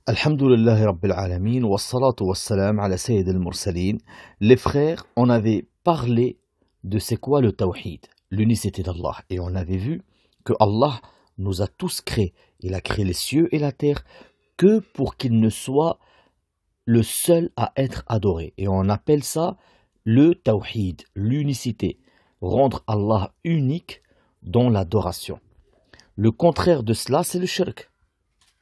Alhamdulillahi Rabbil Alamin, wassalatu wassalam ala Sayyid al-Mursalin. Les frères, on avait parlé de c'est quoi le tawhid, l'unicité d'Allah. Et on avait vu que Allah nous a tous créés. Il a créé les cieux et la terre que pour qu'il ne soit le seul à être adoré. Et on appelle ça le tawhid, l'unicité. Rendre Allah unique dans l'adoration. Le contraire de cela, c'est le shirk.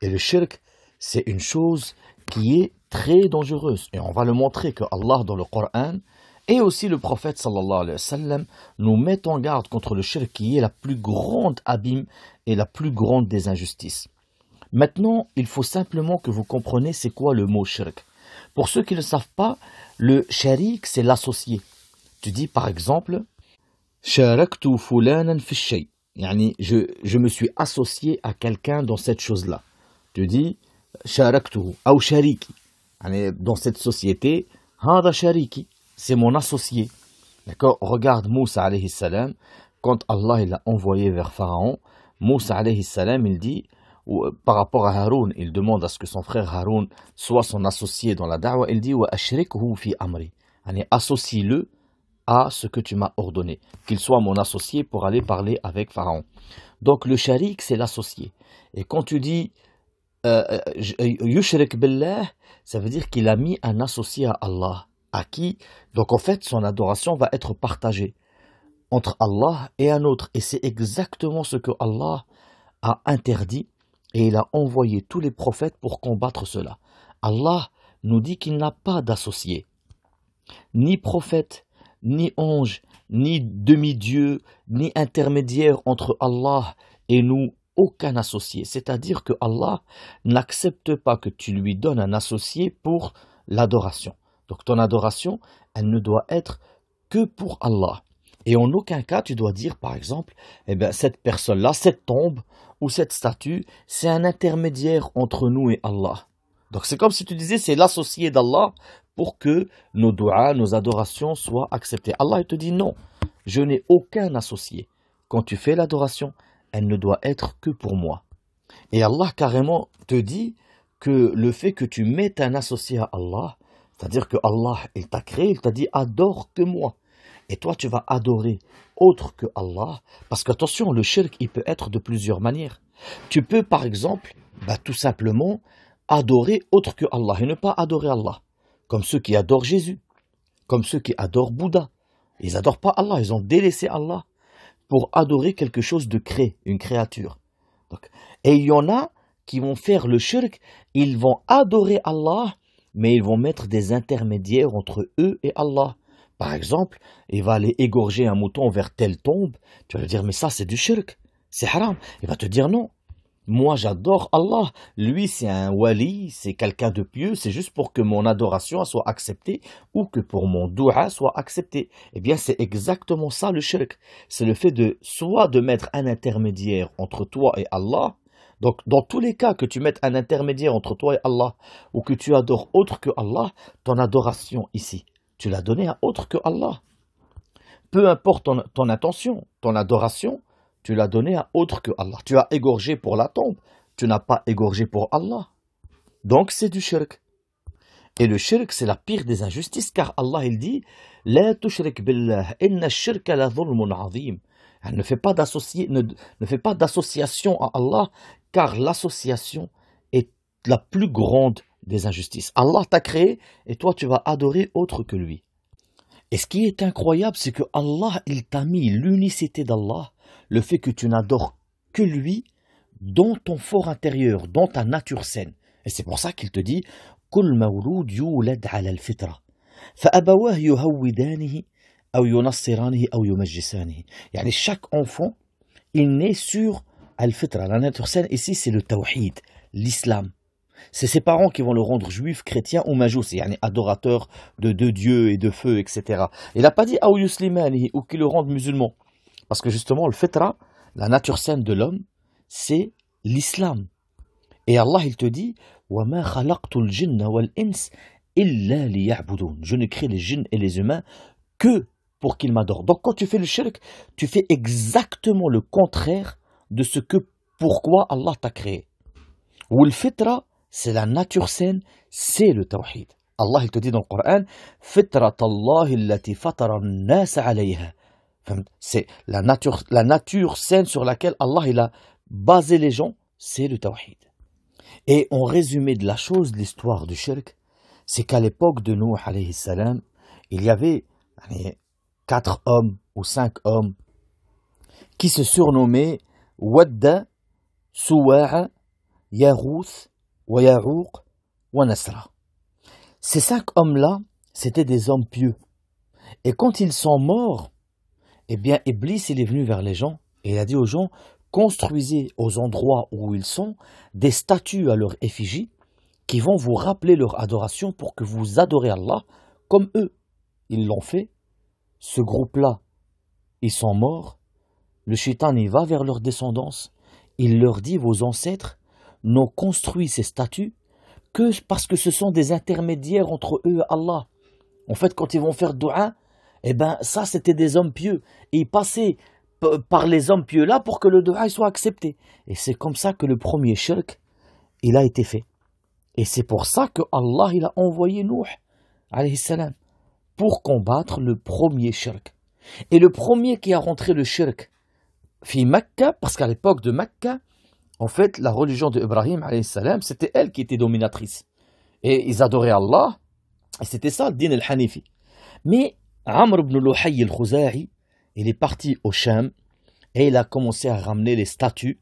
Et le shirk, c'est une chose qui est très dangereuse. Et on va le montrer que Allah dans le Coran et aussi le prophète sallallahu alayhi wa sallam nous met en garde contre le shirk qui est la plus grande abîme et la plus grande des injustices. Maintenant, il faut simplement que vous compreniez c'est quoi le mot shirk. Pour ceux qui ne le savent pas, le sharik c'est l'associé. Tu dis par exemple sharaktu fulanan fi shay. Yani je me suis associé à quelqu'un dans cette chose-là. Tu dis sharaktuhu ou shariki. Dans cette société, hada shariki, c'est mon associé. D'accord? Regarde Moussa alayhi salam, quand Allah il l'a envoyé vers Pharaon, Moussa alayhi salam, il dit par rapport à Haroun, il demande à ce que son frère Haroun soit son associé dans la da'wa, il dit wa ashrikhu fi amri. Associe-le à ce que tu m'as ordonné, qu'il soit mon associé pour aller parler avec Pharaon. Donc le sharik c'est l'associé. Et quand tu dis yushrik billah, ça veut dire qu'il a mis un associé à Allah. À qui? Donc en fait, son adoration va être partagée entre Allah et un autre. Et c'est exactement ce que Allah a interdit. Et il a envoyé tous les prophètes pour combattre cela. Allah nous dit qu'il n'a pas d'associé. Ni prophète, ni ange, ni demi-dieu, ni intermédiaire entre Allah et nous. Aucun associé, c'est-à-dire que Allah n'accepte pas que tu lui donnes un associé pour l'adoration. Donc ton adoration, elle ne doit être que pour Allah. Et en aucun cas, tu dois dire par exemple, cette personne-là, cette tombe ou cette statue, c'est un intermédiaire entre nous et Allah. Donc c'est comme si tu disais, c'est l'associé d'Allah pour que nos du'as, nos adorations soient acceptées. Allah il te dit non, je n'ai aucun associé. Quand tu fais l'adoration, elle ne doit être que pour moi. Et Allah carrément te dit que le fait que tu mettes un associé à Allah, c'est-à-dire que Allah, il t'a créé, il t'a dit adore que moi. Et toi tu vas adorer autre que Allah, parce qu'attention, le shirk, il peut être de plusieurs manières. Tu peux par exemple, tout simplement, adorer autre que Allah et ne pas adorer Allah. Comme ceux qui adorent Jésus, comme ceux qui adorent Bouddha. Ils n'adorent pas Allah, ils ont délaissé Allah pour adorer quelque chose de créé, une créature. Donc, et il y en a qui vont faire le shirk, ils vont adorer Allah, mais ils vont mettre des intermédiaires entre eux et Allah. Par exemple, il va aller égorger un mouton vers telle tombe, tu vas lui dire, mais ça c'est du shirk, c'est haram. Il va te dire non. Moi j'adore Allah, lui c'est un wali, c'est quelqu'un de pieux, c'est juste pour que mon adoration soit acceptée ou que pour mon dua soit accepté. Eh bien c'est exactement ça le shirk. C'est le fait de soit de mettre un intermédiaire entre toi et Allah. Donc dans tous les cas que tu mettes un intermédiaire entre toi et Allah ou que tu adores autre que Allah, ton adoration ici, tu l'as donnée à autre que Allah. Peu importe ton intention, ton adoration, tu l'as donné à autre que Allah. Tu as égorgé pour la tombe. Tu n'as pas égorgé pour Allah. Donc c'est du shirk. Et le shirk, c'est la pire des injustices, car Allah, il dit « La tushrik billah, inna shirka la dhulmun azim » Ne fais pas d'association à Allah, car l'association est la plus grande des injustices. Allah t'a créé, et toi tu vas adorer autre que lui. Et ce qui est incroyable, c'est que Allah, il t'a mis l'unicité d'Allah, le fait que tu n'adores que lui dans ton fort intérieur, dans ta nature saine. Et c'est pour ça qu'il te dit كل مولود يولد على الفطرة فأبواه يهودانه أو ينصرانه أو يمجسانه. يعني chaque enfant, il naît sur al-fitra, la nature saine. Ici, c'est le tawhid, l'islam. C'est ses parents qui vont le rendre juif, chrétien ou majous, yani adorateur de deux dieux et de feu, etc. Il n'a pas dit أو يسلمانه ou qui le rendent musulman. Parce que justement, le fitra, la nature saine de l'homme, c'est l'islam. Et Allah, il te dit وَمَا خَلَقْتُ الْجِنَّ وَالْإِنسِ إِلَّا لِيَعْبُدُونَ. Je ne crée les djinns et les humains que pour qu'ils m'adorent. Donc quand tu fais le shirk, tu fais exactement le contraire de ce que pourquoi Allah t'a créé. Ou le fitra, c'est la nature saine, c'est le tawhid. Allah il te dit dans le Coran, Fitrat Allah allati fatara an-nas alayha. C'est la nature saine sur laquelle Allah il a basé les gens, c'est le tawhid. Et en résumé de la chose, l'histoire du shirk, c'est qu'à l'époque de Nuh alayhi salam, il y avait 4 hommes ou 5 hommes qui se surnommaient Wadda, Suwa'a, Yarouth, wa Ya'uq, wa Nasra. Ces 5 hommes-là, c'était des hommes pieux. Et quand ils sont morts, eh bien, Iblis, il est venu vers les gens et il a dit aux gens, construisez aux endroits où ils sont des statues à leur effigie qui vont vous rappeler leur adoration pour que vous adorez Allah comme eux. Ils l'ont fait. Ce groupe-là, ils sont morts. Le shaitan y va vers leur descendance. Il leur dit, vos ancêtres n'ont construit ces statues que parce que ce sont des intermédiaires entre eux et Allah. En fait, quand ils vont faire dua, eh ben, ça, c'était des hommes pieux. Et ils passaient par les hommes pieux là pour que le dua soit accepté. Et c'est comme ça que le premier shirk, il a été fait. Et c'est pour ça que Allah, il a envoyé Nuh, alayhi salam, pour combattre le premier shirk. Et le premier qui a rentré le shirk, fi Mecca, parce qu'à l'époque de Mecca, en fait, la religion de Ibrahim, alayhi salam, c'était elle qui était dominatrice. Et ils adoraient Allah, et c'était ça le din al-Hanifi. Mais Amr ibn Luhay al-Khuza'i, il est parti au Sham et il a commencé à ramener les statues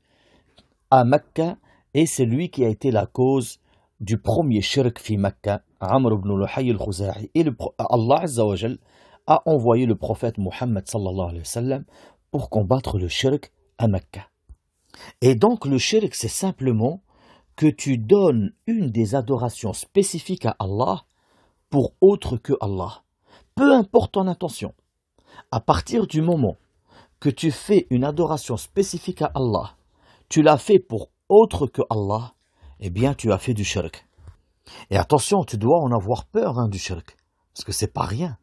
à Mecca et c'est lui qui a été la cause du premier shirk fi Mecca, Amr ibn Luhay al-Khuza'i. Et Allah Azza wa Jal a envoyé le prophète Muhammad sallallahu alayhi wa sallam pour combattre le shirk à Mecca. Et donc le shirk, c'est simplement que tu donnes une des adorations spécifiques à Allah pour autre que Allah. Peu importe ton intention, à partir du moment que tu fais une adoration spécifique à Allah, tu l'as fait pour autre que Allah, eh bien tu as fait du shirk. Et attention, tu dois en avoir peur du shirk, parce que c'est pas rien.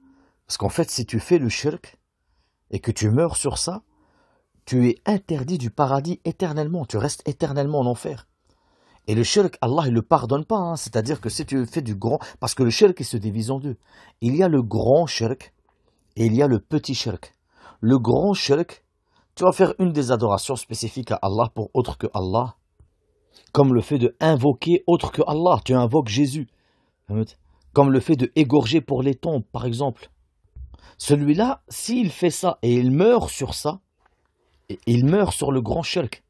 Parce qu'en fait, si tu fais le shirk et que tu meurs sur ça, tu es interdit du paradis éternellement, tu restes éternellement en enfer. Et le shirk, Allah il le pardonne pas, c'est-à-dire que si tu fais du grand, parce que le shirk il se divise en deux. Il y a le grand shirk et il y a le petit shirk. Le grand shirk, tu vas faire une des adorations spécifiques à Allah pour autre que Allah, comme le fait de invoquer autre que Allah, tu invoques Jésus, comme le fait de égorger pour les tombes par exemple. Celui-là, s'il fait ça et il meurt sur ça, il meurt sur le grand shirk.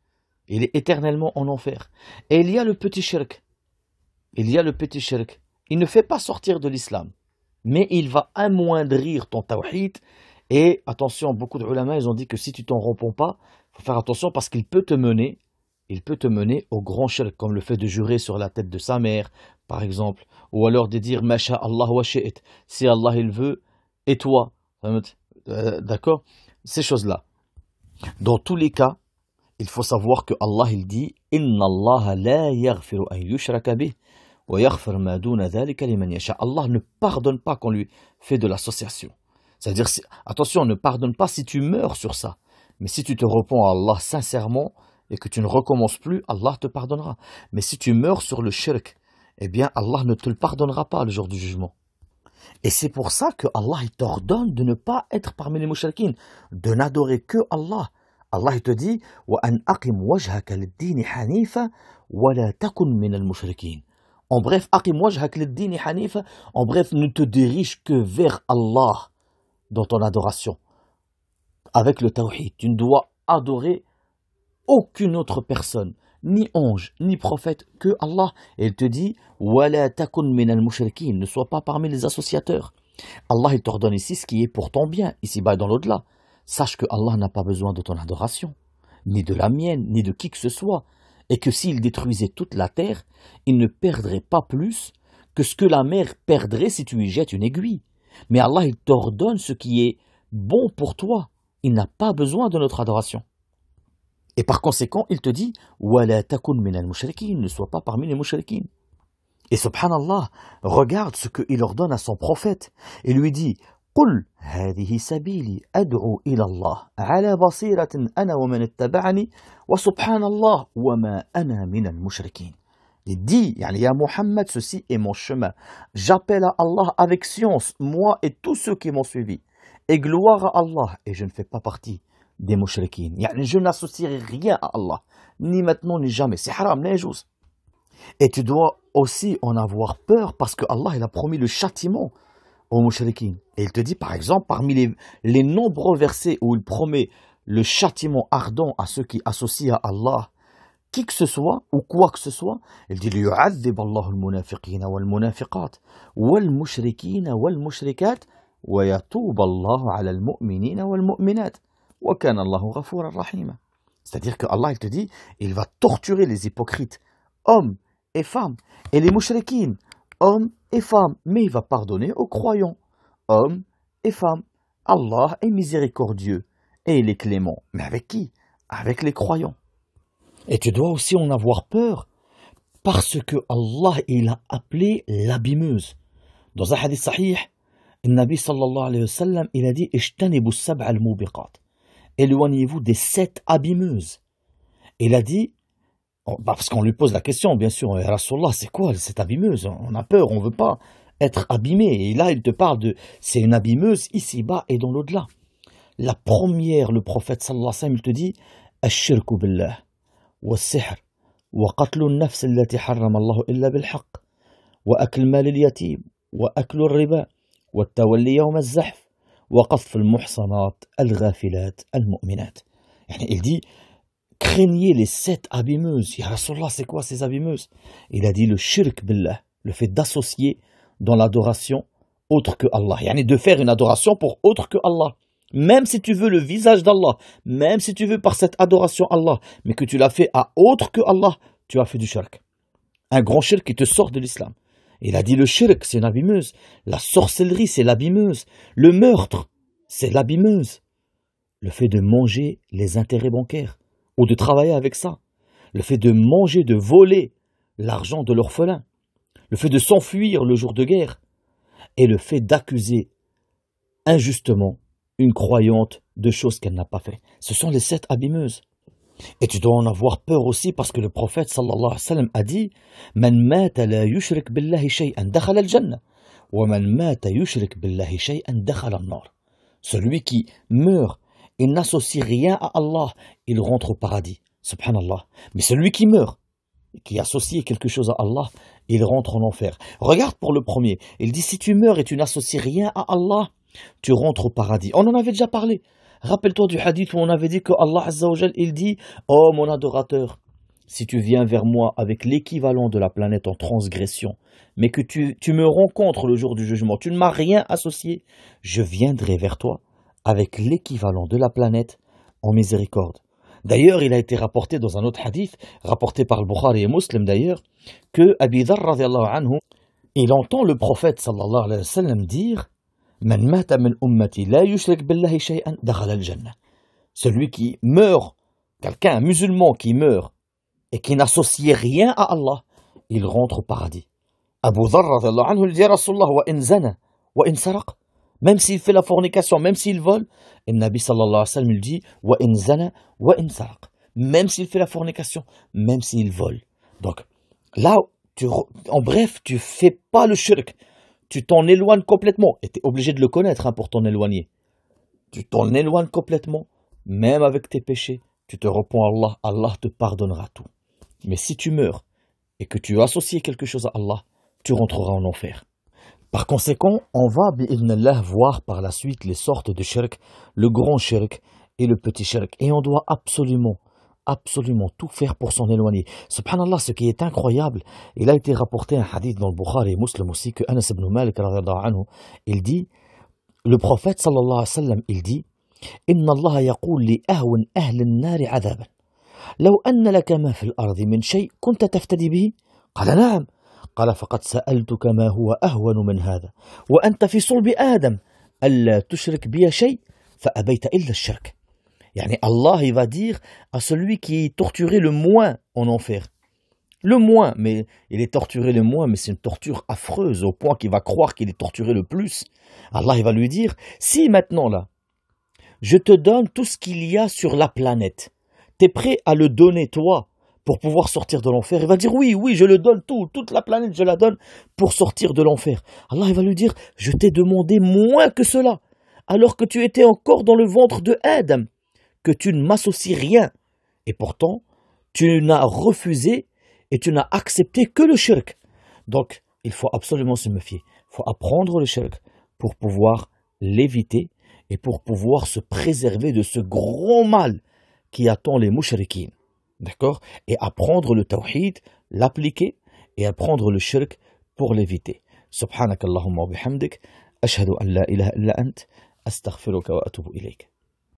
Il est éternellement en enfer. Et il y a le petit shirk. Il y a le petit shirk. Il ne fait pas sortir de l'islam. Mais il va amoindrir ton tawhid. Et attention, beaucoup de ulama, ils ont dit que si tu t'en repens pas, il faut faire attention parce qu'il peut te mener. Il peut te mener au grand shirk, comme le fait de jurer sur la tête de sa mère, par exemple. Ou alors de dire, Masha Allah wa shi'it. Si Allah il veut, et toi. D'accord? Ces choses-là. Dans tous les cas, il faut savoir que Allah il dit Inna Allah la yaghfiru an yushraka bih wa yaghfir ma duna dhalika liman yasha. Allah ne pardonne pas qu'on lui fait de l'association. C'est-à-dire, attention, ne pardonne pas si tu meurs sur ça. Mais si tu te repens à Allah sincèrement et que tu ne recommences plus, Allah te pardonnera. Mais si tu meurs sur le shirk, eh bien Allah ne te le pardonnera pas le jour du jugement. Et c'est pour ça que Allah il t'ordonne de ne pas être parmi les mushrikin, de n'adorer que Allah. Allah te dit وَأَنْ أَقِمْ وَجْهَكَ لِلدِّينِ حَنِيفًا وَلَا تَكُنْ مِنَ الْمُشْرِكِينَ. En bref, أَقِمْ وَجْهَكَ لِلدِّينِ حَنِيفًا. En bref, ne te dirige que vers Allah dans ton adoration. Avec le tawhid, tu ne dois adorer aucune autre personne, ni ange, ni prophète, que Allah. Et il te dit وَلَا تَكُنْ مِنَ الْمُشْرِكِينَ. Ne sois pas parmi les associateurs. Allah il t'ordonne ici ce qui est pour ton bien, ici-bas et dans l'au-delà. Sache que Allah n'a pas besoin de ton adoration, ni de la mienne, ni de qui que ce soit, et que s'il détruisait toute la terre, il ne perdrait pas plus que ce que la mer perdrait si tu y jettes une aiguille. Mais Allah, il t'ordonne ce qui est bon pour toi. Il n'a pas besoin de notre adoration. Et par conséquent, il te dit « Wala takun min al-mushrikin » ne sois pas parmi les mushrikin. Et subhanallah, regarde ce qu'il ordonne à son prophète. Il lui dit قل هذه سبيلي أدعو إلى الله على بصيرة أنا ومن اتبعني وسبحان الله وما أنا من المشركين. Il dit, yani, ya Muhammad, ceci est mon chemin. J'appelle à Allah avec science, moi et tous ceux qui m'ont suivi. Et gloire à Allah, et je ne fais pas partie des mushrikines. Yani, je n'associerai rien à Allah, ni maintenant ni jamais. C'est haram, nejous. Et tu dois aussi en avoir peur parce que Allah il a promis le châtiment aux mushrikines. Et il te dit par exemple, parmi les nombreux versets où il promet le châtiment ardent à ceux qui associent à Allah qui que ce soit ou quoi que ce soit, il dit ليعذب الله المنافقين والمنافقات والمشركين والمشركات ويتوب الله على المؤمنين والمؤمنات وكان الله غفورا رحيما. C'est-à-dire que Allah il te dit, il va torturer les hypocrites, hommes et femmes, et les mushrikines, hommes et femmes, mais il va pardonner aux croyants, hommes et femmes. Allah est miséricordieux et il est clément. Mais avec qui? Avec les croyants. Et tu dois aussi en avoir peur, parce que Allah il a appelé l'abîmeuse. Dans un hadith sahih, le Nabi sallallahu alayhi wa sallam, il a dit Ijtanibu sab'a al-mubiqat. Éloignez-vous des 7 abîmeuses. Il a dit, parce qu'on lui pose la question, bien sûr, Rasulallah, c'est quoi cette abîmeuse? On a peur, on ne veut pas être abîmé. Et là, il te parle de, c'est une abîmeuse ici-bas et dans l'au-delà. La première, le prophète sallallahu alayhi wa sallam, il te dit Ash-shirku billah. والسحر وقتل النفس التي حرم الله إلا بالحق وأكل مال اليتيم وأكل الربا والتولي يوم الزحف وقذف المحصنات الغافلات المؤمنات. يعني il dit craignez les 7 abîmeuses. Ya Rasulallah, c'est quoi ces abîmeuses? Il a dit le shirk billah, le fait d'associer dans l'adoration autre que Allah. Yani de faire une adoration pour autre que Allah. Même si tu veux le visage d'Allah, même si tu veux par cette adoration Allah, mais que tu l'as fait à autre que Allah, tu as fait du shirk. Un grand shirk qui te sort de l'islam. Il a dit le shirk, c'est une abîmeuse. La sorcellerie, c'est l'abîmeuse. Le meurtre, c'est l'abîmeuse. Le fait de manger les intérêts bancaires, ou de travailler avec ça. Le fait de manger, de voler l'argent de l'orphelin. Le fait de s'enfuir le jour de guerre. Et le fait d'accuser injustement une croyante de choses qu'elle n'a pas fait. Ce sont les 7 abîmeuses. Et tu dois en avoir peur aussi parce que le prophète sallallahu alayhi wa sallam a dit Man mata la yushrik billahi shay'an dakhala al-jannah wa man mata yushrik billahi shay'an dakhala an-nar. Celui qui meurt et n'associe rien à Allah, il rentre au paradis. Subhanallah. Mais celui qui meurt et qui associe quelque chose à Allah, il rentre en enfer. Regarde pour le premier. Il dit si tu meurs et tu n'associes rien à Allah, tu rentres au paradis. On en avait déjà parlé. Rappelle-toi du hadith où on avait dit que Allah Azza wa Jal, il dit « Oh mon adorateur, si tu viens vers moi avec l'équivalent de la planète en transgression, mais que tu me rencontres le jour du jugement, tu ne m'as rien associé, je viendrai vers toi avec l'équivalent de la planète en miséricorde. » D'ailleurs, il a été rapporté dans un autre hadith, rapporté par le Bukhari et Muslim d'ailleurs, que Abi Dharr radiyallahu anhu, il entend le prophète sallallahu alayhi wa sallam dire Man mata min ummati la yushrik billahi shay'an dakhala al-jannah. Celui qui meurt, quelqu'un, un musulman qui meurt et qui n'associe rien à Allah, il rentre au paradis. Abu Dharr radiyallahu anhu dit Rasulullah wa in zana wa in saraq. Même s'il fait la fornication, même s'il vole, et le Nabi sallallahu alayhi wa sallam il dit wa in zana wa in saraq. Même s'il fait la fornication, même s'il vole. Donc là, en bref, tu fais pas le shirk. Tu t'en éloignes complètement. Et tu es obligé de le connaître pour t'en éloigner. Tu t'en éloignes complètement, même avec tes péchés. Tu te repens à Allah, Allah te pardonnera tout. Mais si tu meurs et que tu associes quelque chose à Allah, tu rentreras en enfer. Par conséquent, on va, bi'idhnillah, voir par la suite les sortes de shirk, le grand shirk et le petit shirk. Et on doit absolument tout faire pour s'en éloigner. Subhanallah, ce qui est incroyable, il a été rapporté un hadith dans le Bukhari et Muslim aussi, que Anas ibn Malik, il dit, le prophète sallallahu alayhi wa sallam, il dit, Inna Allah yaqul li ahwan ahli an-nar adhaban. لو أن لك ما في الأرض من شيء كنت تفتدي به؟ قال نعم. قال فقد سألتك ما هو أهون من هذا وأنت في صلب آدم ألا تشرك بي شيء فأبيت إلا الشرك. Yani Allah, il va dire à celui qui est torturé le moins en enfer. Le moins, mais il est torturé le moins, mais c'est une torture affreuse au point qu'il va croire qu'il est torturé le plus. Allah, il va lui dire, si maintenant là, je te donne tout ce qu'il y a sur la planète, tu es prêt à le donner toi pour pouvoir sortir de l'enfer. Il va dire oui, oui, je le donne tout, toute la planète, je la donne pour sortir de l'enfer. Allah, il va lui dire, je t'ai demandé moins que cela, alors que tu étais encore dans le ventre de Adam, que tu ne m'associes rien. Et pourtant, tu n'as refusé et tu n'as accepté que le shirk. Donc, il faut absolument se méfier. Il faut apprendre le shirk pour pouvoir l'éviter et pour pouvoir se préserver de ce grand mal qui attend les mushrikines. D'accord? Et apprendre le tawhid, l'appliquer et apprendre le shirk pour l'éviter. Subhanakallahumma wa bihamdik, ashhadu an la ilaha illa ant, astaghfiruka wa atubu ilayk.